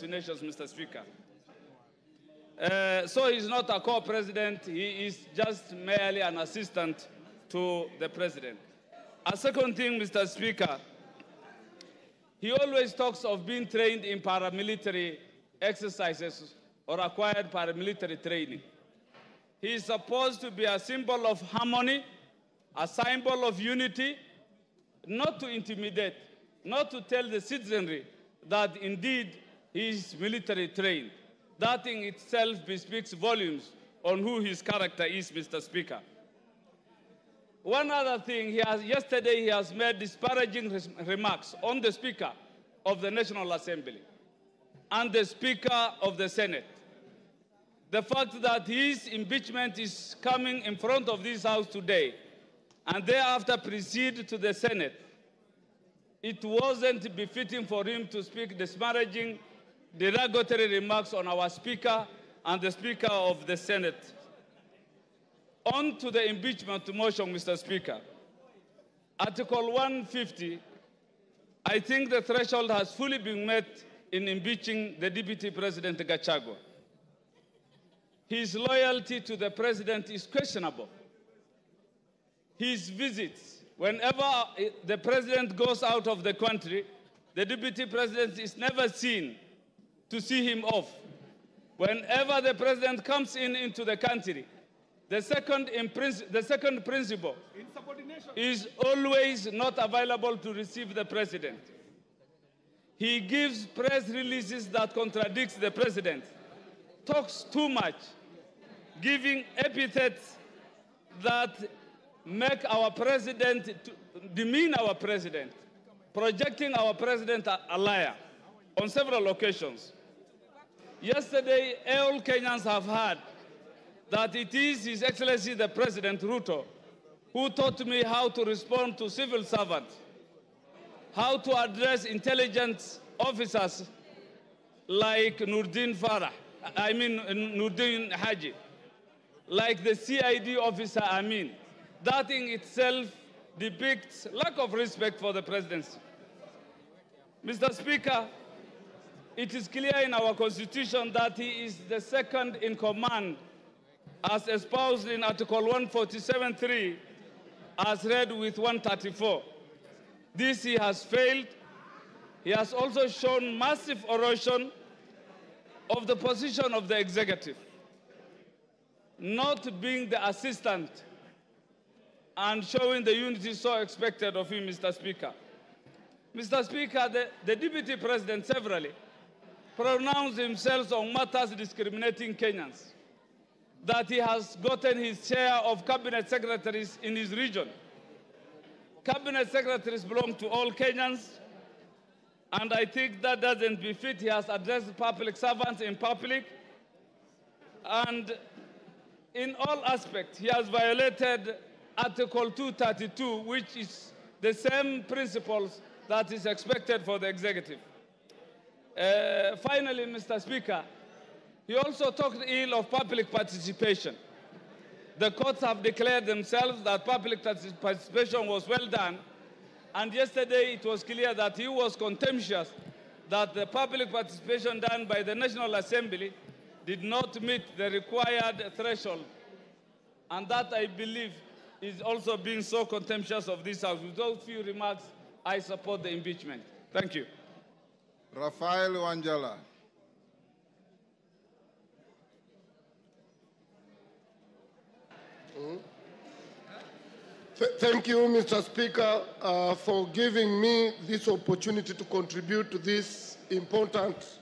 Nations, Mr. Speaker. So he's not a co-president, he is just merely an assistant to the president. A second thing, Mr. Speaker, he always talks of being trained in paramilitary exercises or acquired paramilitary training. He is supposed to be a symbol of harmony, a symbol of unity, not to intimidate, not to tell the citizenry that indeed he is military trained. That in itself speaks volumes on who his character is, Mr. Speaker. One other thing, yesterday he has made disparaging remarks on the Speaker of the National Assembly and the Speaker of the Senate. The fact that his impeachment is coming in front of this House today and thereafter proceed to the Senate, it wasn't befitting for him to speak disparaging, derogatory remarks on our Speaker and the Speaker of the Senate. On to the impeachment motion, Mr. Speaker. Article 150, I think the threshold has fully been met in impeaching the Deputy President Gachagua. His loyalty to the President is questionable. His visits, whenever the President goes out of the country, the Deputy President is never seen to see him off. Whenever the President comes into the country, the second principle is always not available to receive the President. He gives press releases that contradicts the President, talks too much, giving epithets that make our President, demean our President, projecting our President a liar on several occasions. Yesterday, all Kenyans have heard that it is His Excellency the President Ruto who taught me how to respond to civil servants, how to address intelligence officers like Nurdin Haji, like the CID officer Amin. That in itself depicts lack of respect for the presidency. Mr. Speaker, it is clear in our Constitution that he is the second in command as espoused in Article 147.3 as read with 134. This he has failed. He has also shown massive erosion of the position of the executive, not being the assistant and showing the unity so expected of him, Mr. Speaker. Mr. Speaker, the Deputy President severally pronounced himself on matters discriminating Kenyans, that he has gotten his share of cabinet secretaries in his region. Cabinet secretaries belong to all Kenyans, and I think that doesn't befit. He has addressed public servants in public, and in all aspects, he has violated Article 232, which is the same principles that is expected for the executive. Finally, Mr. Speaker, he also talked ill of public participation. The courts have declared themselves that public participation was well done, and yesterday it was clear that he was contemptuous that the public participation done by the National Assembly did not meet the required threshold, and that, I believe, is also being so contemptuous of this House. With those few remarks, I support the impeachment. Thank you. Rafael Wanjala. Thank you, Mr. Speaker, for giving me this opportunity to contribute to this important